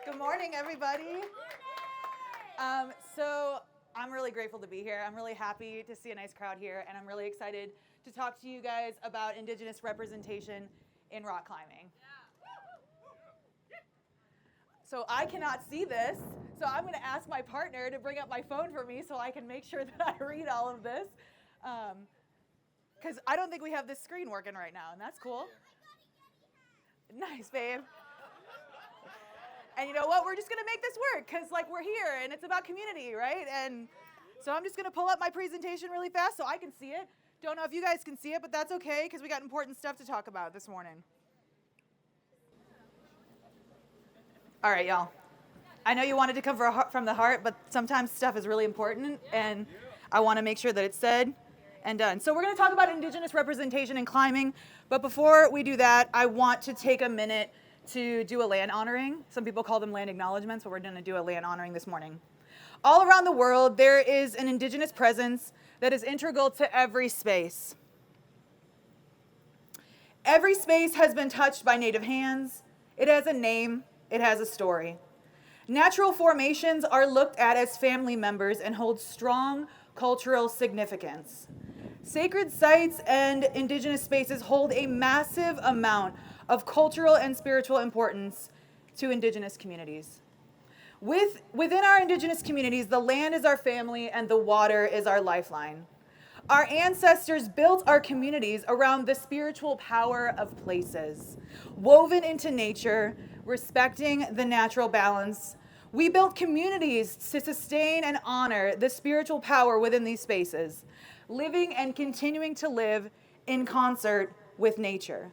Good morning, everybody. So I'm really grateful to be here. I'm really happy to see a nice crowd here, and I'm really excited to talk to you guys about Indigenous representation in rock climbing. So I cannot see this, so I'm going to ask my partner to bring up my phone for me so I can make sure that I read all of this. Because I don't think we have this screen working right now, and that's cool. Nice, babe. And you know what? We're just going to make this work because, we're here and it's about community, right? And so I'm just going to pull up my presentation really fast so I can see it. Don't know if you guys can see it, but that's okay because we got important stuff to talk about this morning. All right, y'all. I know you wanted to come from the heart, but sometimes stuff is really important, and I want to make sure that it's said and done. So we're going to talk about Indigenous representation in climbing, but before we do that, I want to take a minute to do a land honoring. Some people call them land acknowledgements, but we're going to do a land honoring this morning. All around the world, there is an Indigenous presence that is integral to every space. Every space has been touched by Native hands. It has a name. It has a story. Natural formations are looked at as family members and hold strong cultural significance. Sacred sites and Indigenous spaces hold a massive amount of cultural and spiritual importance to Indigenous communities. Within our Indigenous communities, the land is our family and the water is our lifeline. Our ancestors built our communities around the spiritual power of places, woven into nature, respecting the natural balance. We built communities to sustain and honor the spiritual power within these spaces, living and continuing to live in concert with nature.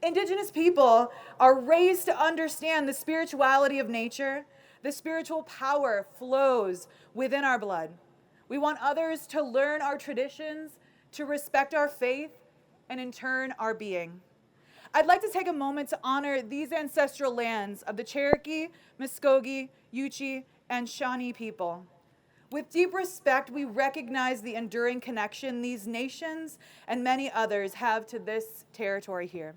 Indigenous people are raised to understand the spirituality of nature. The spiritual power flows within our blood. We want others to learn our traditions, to respect our faith, and in turn, our being. I'd like to take a moment to honor these ancestral lands of the Cherokee, Muskogee, Yuchi, and Shawnee people. With deep respect, we recognize the enduring connection these nations and many others have to this territory here.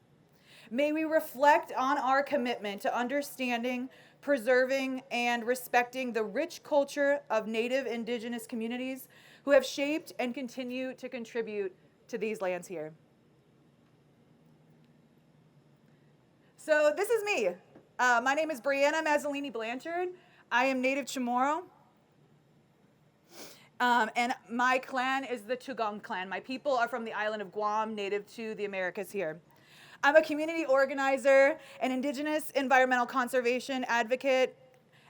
May we reflect on our commitment to understanding, preserving, and respecting the rich culture of Native Indigenous communities who have shaped and continue to contribute to these lands here. So this is me. My name is Briana Mazzolini Blanchard. I am Native Chamorro. And my clan is the Tugong clan. My people are from the island of Guam, native to the Americas here. I'm a community organizer, an Indigenous environmental conservation advocate,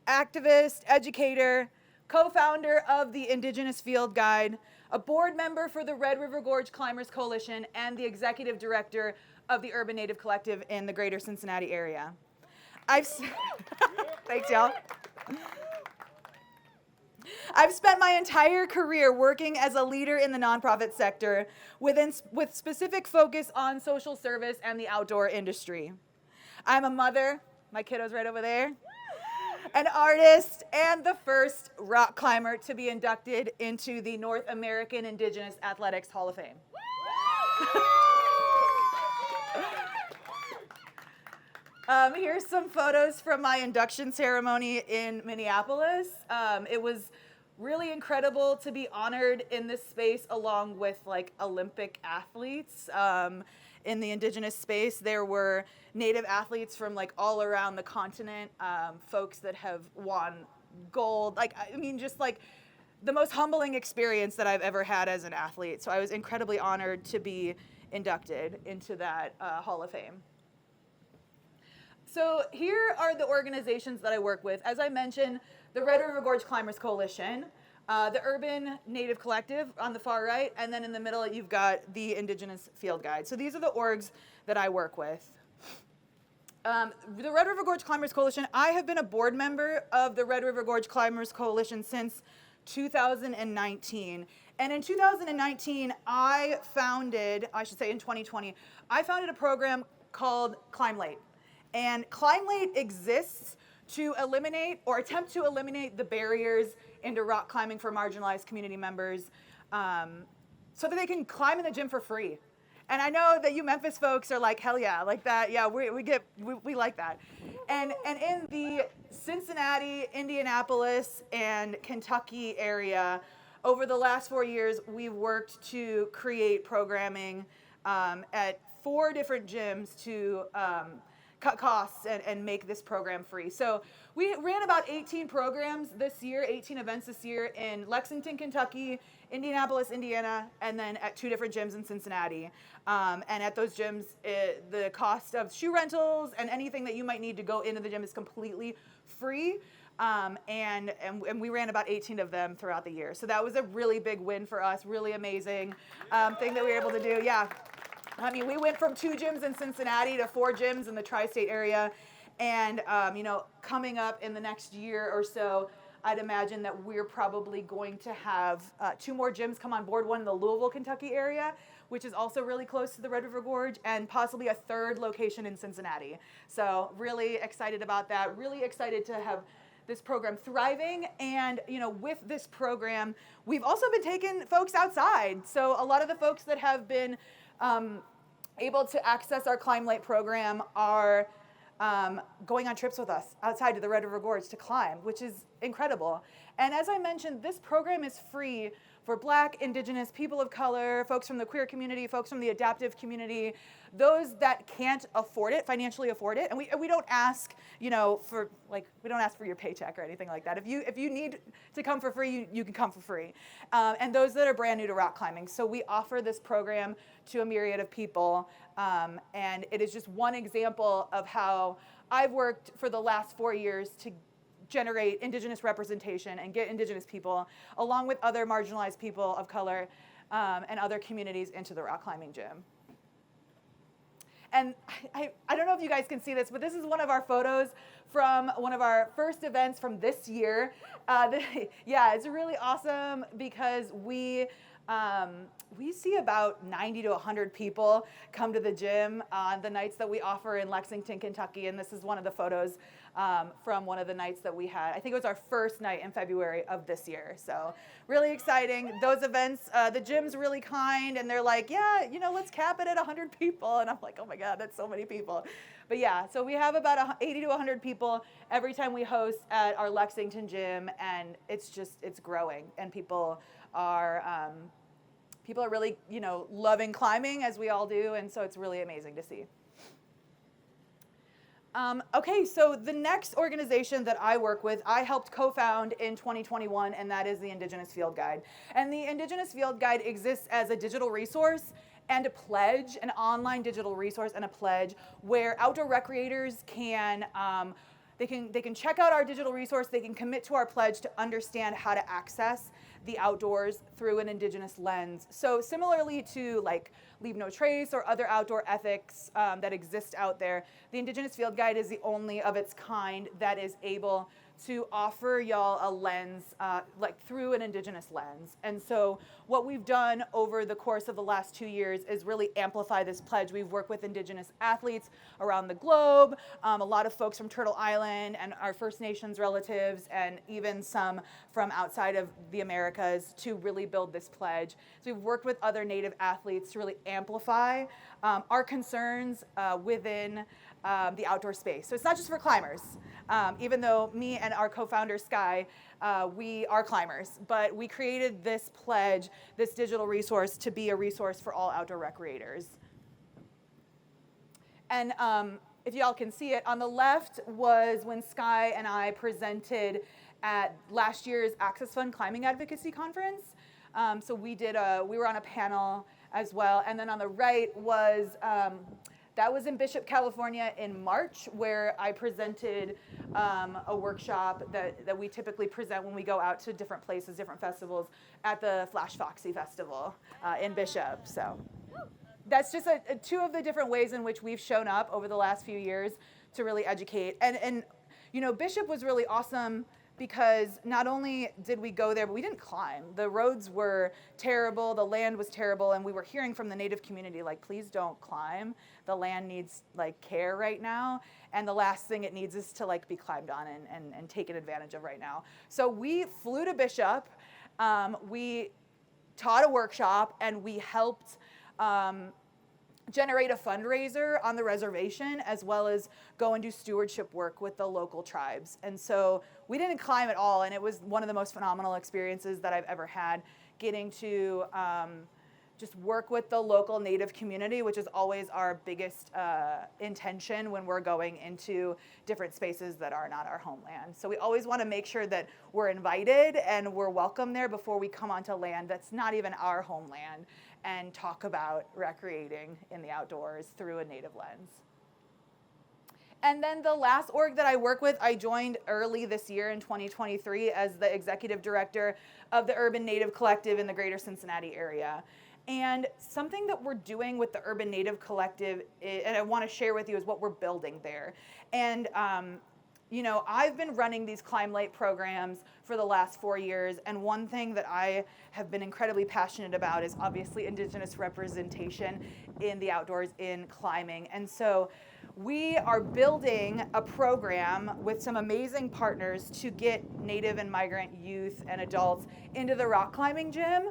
activist, educator, co-founder of the Indigenous Field Guide, a board member for the Red River Gorge Climbers Coalition, and the executive director of the Urban Native Collective in the greater Cincinnati area. Thanks, y'all. I've spent my entire career working as a leader in the nonprofit sector with specific focus on social service and the outdoor industry. I'm a mother, my kiddo's right over there, an artist, and the first rock climber to be inducted into the North American Indigenous Athletics Hall of Fame. Here's some photos from my induction ceremony in Minneapolis. It was really incredible to be honored in this space along with Olympic athletes. In the Indigenous space, there were Native athletes from all around the continent, folks that have won gold. Just the most humbling experience that I've ever had as an athlete. So I was incredibly honored to be inducted into that Hall of Fame. So here are the organizations that I work with. As I mentioned, the Red River Gorge Climbers Coalition, the Urban Native Collective on the far right, and then in the middle you've got the Indigenous Field Guide. So these are the orgs that I work with. The Red River Gorge Climbers Coalition, I have been a board member of the Red River Gorge Climbers Coalition since 2019. And in 2019, in 2020, I founded a program called Climb Late. And Climb Late exists to eliminate or attempt to eliminate the barriers into rock climbing for marginalized community members so that they can climb in the gym for free And I know that you Memphis folks are like, hell yeah, like that. Yeah, we like that. And in the Cincinnati, Indianapolis, and Kentucky area, over the last 4 years, we've worked to create programming at 4 different gyms to cut costs and make this program free. So we ran about 18 programs this year, 18 events this year in Lexington, Kentucky, Indianapolis, Indiana, and then at 2 different gyms in Cincinnati. And at those gyms, the cost of shoe rentals and anything that you might need to go into the gym is completely free. And we ran about 18 of them throughout the year. So that was a really big win for us, really amazing thing that we were able to do. Yeah. I mean, we went from 2 gyms in Cincinnati to 4 gyms in the tri-state area. And, coming up in the next year or so, I'd imagine that we're probably going to have 2 more gyms come on board, one in the Louisville, Kentucky area, which is also really close to the Red River Gorge, and possibly a 3rd location in Cincinnati. So really excited about that, really excited to have this program thriving. And, with this program, we've also been taking folks outside. So a lot of the folks that have been able to access our Climb Light program are going on trips with us outside to the Red River Gorge to climb, which is incredible. And as I mentioned, this program is free for Black, Indigenous, people of color, folks from the queer community, folks from the adaptive community, those that can't afford it, financially afford it. And we don't ask, we don't ask for your paycheck or anything like that. If you need to come for free, you can come for free. And those that are brand new to rock climbing. So we offer this program to a myriad of people. And it is just one example of how I've worked for the last 4 years to generate Indigenous representation and get Indigenous people, along with other marginalized people of color and other communities, into the rock climbing gym. And I don't know if you guys can see this, but this is one of our photos from one of our first events from this year. It's really awesome because we see about 90 to 100 people come to the gym on the nights that we offer in Lexington, Kentucky. And this is one of the photos from one of the nights that we had. I think it was our first night in February of this year. So really exciting. Those events, the gym's really kind, and they're like, let's cap it at 100 people. And I'm like, oh my God, that's so many people. But yeah, so we have about 80 to 100 people every time we host at our Lexington gym, and it's growing, and people are really, loving climbing, as we all do, and so it's really amazing to see. Okay, so the next organization that I work with, I helped co-found in 2021, and that is the Indigenous Field Guide. And the Indigenous Field Guide exists as a digital resource and a pledge, an online digital resource and a pledge, where outdoor recreators can they can check out our digital resource, they can commit to our pledge to understand how to access the outdoors through an Indigenous lens. So similarly to like Leave No Trace or other outdoor ethics that exist out there, the Indigenous Field Guide is the only of its kind that is able to offer y'all a lens, through an Indigenous lens. And so what we've done over the course of the last 2 years is really amplify this pledge. We've worked with Indigenous athletes around the globe, a lot of folks from Turtle Island and our First Nations relatives, and even some from outside of the Americas to really build this pledge. So we've worked with other Native athletes to really amplify our concerns within the outdoor space. So it's not just for climbers, even though me and our co-founder Sky, we are climbers, but we created this pledge, this digital resource, to be a resource for all outdoor recreators. And if y'all can see it, on the left was when Sky and I presented at last year's Access Fund Climbing Advocacy Conference. So we were on a panel as well. And then on the right was, that was in Bishop, California in March, where I presented a workshop that we typically present when we go out to different places, different festivals, at the Flash Foxy Festival in Bishop. So that's just two of the different ways in which we've shown up over the last few years to really educate. And Bishop was really awesome because not only did we go there, but we didn't climb. The roads were terrible, the land was terrible, and we were hearing from the Native community, please don't climb. The land needs care right now, and the last thing it needs is to be climbed on and taken advantage of right now. So we flew to Bishop, we taught a workshop, and we helped generate a fundraiser on the reservation, as well as go and do stewardship work with the local tribes. And so we didn't climb at all, and it was one of the most phenomenal experiences that I've ever had, getting to just work with the local Native community, which is always our biggest intention when we're going into different spaces that are not our homeland. So we always want to make sure that we're invited and we're welcome there before we come onto land that's not even our homeland, and talk about recreating in the outdoors through a Native lens. And then the last org that I work with, I joined early this year in 2023 as the executive director of the Urban Native Collective in the greater Cincinnati area. And something that we're doing with the Urban Native Collective, and I want to share with you, is what we're building there. And you know, I've been running these Climb Lite programs for the last 4 years, and one thing that I have been incredibly passionate about is obviously Indigenous representation in the outdoors in climbing. And so we are building a program with some amazing partners to get Native and migrant youth and adults into the rock climbing gym.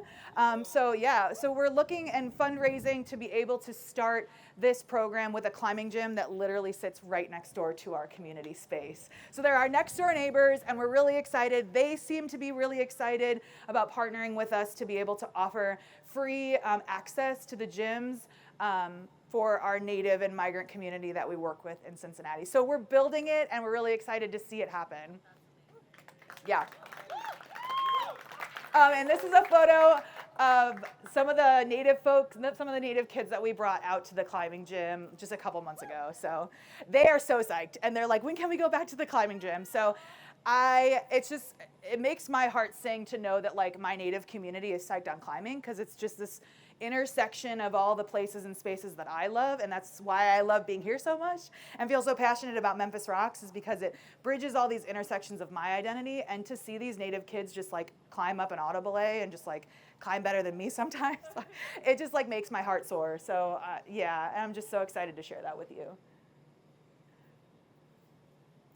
So we're looking and fundraising to be able to start this program with a climbing gym that literally sits right next door to our community space. So they're our next door neighbors, and we're really excited. They seem to be really excited about partnering with us to be able to offer free access to the gyms for our Native and migrant community that we work with in Cincinnati. So we're building it, and we're really excited to see it happen. Yeah. And this is a photo of some of the Native folks, some of the Native kids that we brought out to the climbing gym just a couple months ago. So they are so psyched, and they're like, when can we go back to the climbing gym? So it makes my heart sing to know that like my Native community is psyched on climbing, because it's just this intersection of all the places and spaces that I love, and that's why I love being here so much and feel so passionate about Memphis Rocks, is because it bridges all these intersections of my identity. And to see these Native kids just like climb up an auto belay and just like climb better than me sometimes, it just like makes my heart soar. So yeah, I'm just so excited to share that with you.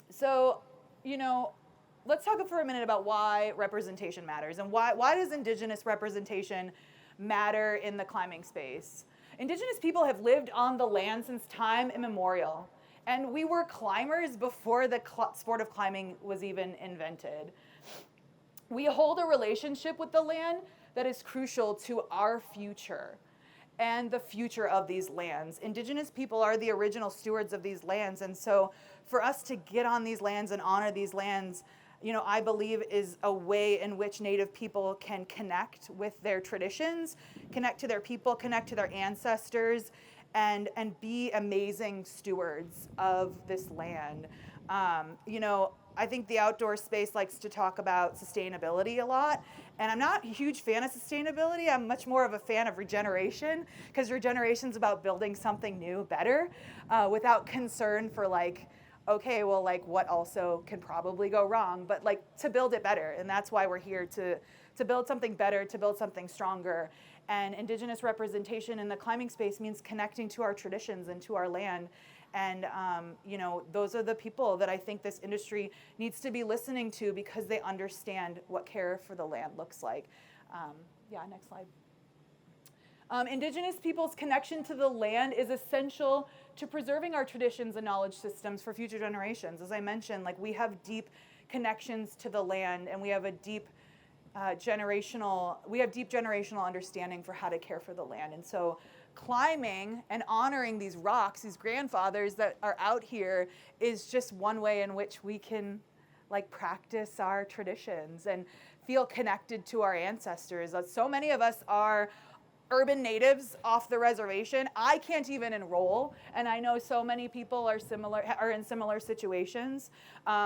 So, you know, let's talk for a minute about why representation matters, and why does Indigenous representation matter in the climbing space. Indigenous people have lived on the land since time immemorial, and we were climbers before the sport of climbing was even invented. We hold a relationship with the land that is crucial to our future and the future of these lands. Indigenous people are the original stewards of these lands, and so for us to get on these lands and honor these lands, you know, I believe is a way in which Native people can connect with their traditions, connect to their people, connect to their ancestors, and be amazing stewards of this land. You know, I think the outdoor space likes to talk about sustainability a lot, and I'm not a huge fan of sustainability. I'm much more of a fan of regeneration, because regeneration is about building something new, better, without concern for like, okay, well, like what also can probably go wrong, but like to build it better. And that's why we're here, to build something better, to build something stronger. And Indigenous representation in the climbing space means connecting to our traditions and to our land. And you know, those are the people that I think this industry needs to be listening to, because they understand what care for the land looks like. Yeah, next slide. Indigenous people's connection to the land is essential to preserving our traditions and knowledge systems for future generations. As I mentioned, like we have deep connections to the land, and we have a deep generational understanding for how to care for the land. And so climbing and honoring these rocks, these grandfathers that are out here, is just one way in which we can like practice our traditions and feel connected to our ancestors. So many of us are urban natives off the reservation. I can't even enroll, and I know so many people are in similar situations.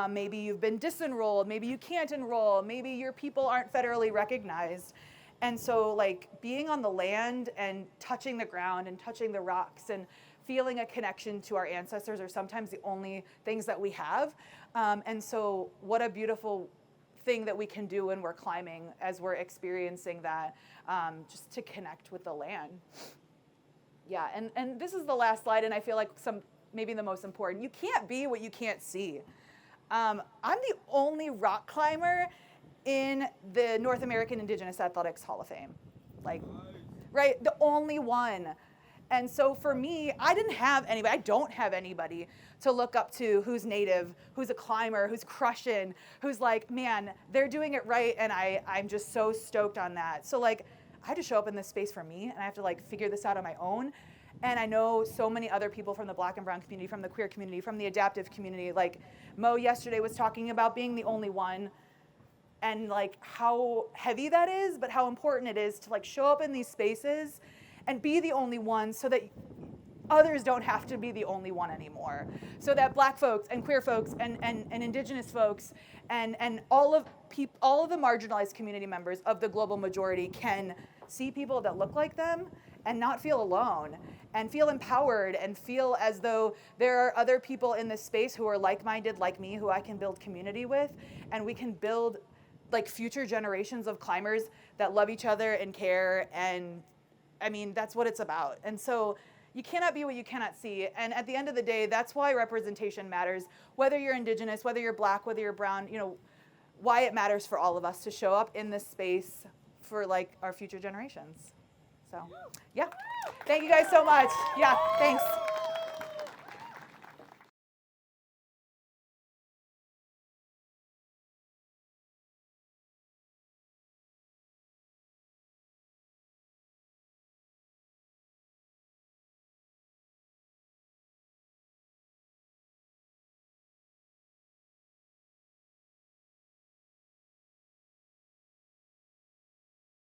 Maybe you've been disenrolled, maybe you can't enroll, maybe your people aren't federally recognized. And so like being on the land and touching the ground and touching the rocks and feeling a connection to our ancestors are sometimes the only things that we have. And so what a beautiful thing that we can do when we're climbing, as we're experiencing that, just to connect with the land. Yeah, and this is the last slide, and I feel like maybe the most important. You can't be what you can't see. I'm the only rock climber in the North American Indigenous Athletics Hall of Fame. Like, right, the only one. And so for me, I don't have anybody to look up to who's Native, who's a climber, who's crushing, who's like, man, they're doing it right, and I'm just so stoked on that. So like, I have to show up in this space for me, and I have to like figure this out on my own. And I know so many other people from the Black and brown community, from the queer community, from the adaptive community. Like Mo yesterday was talking about being the only one, and like how heavy that is, but how important it is to like show up in these spaces and be the only one, so that others don't have to be the only one anymore. So that Black folks and queer folks and Indigenous folks and all of the marginalized community members of the global majority can see people that look like them and not feel alone, and feel empowered, and feel as though there are other people in this space who are like-minded like me, who I can build community with, and we can build like future generations of climbers that love each other and care. And I mean, that's what it's about. And so you cannot be what you cannot see. And at the end of the day, that's why representation matters. Whether you're Indigenous, whether you're Black, whether you're brown, you know, why it matters for all of us to show up in this space for like our future generations. So, yeah. Thank you guys so much. Yeah, thanks.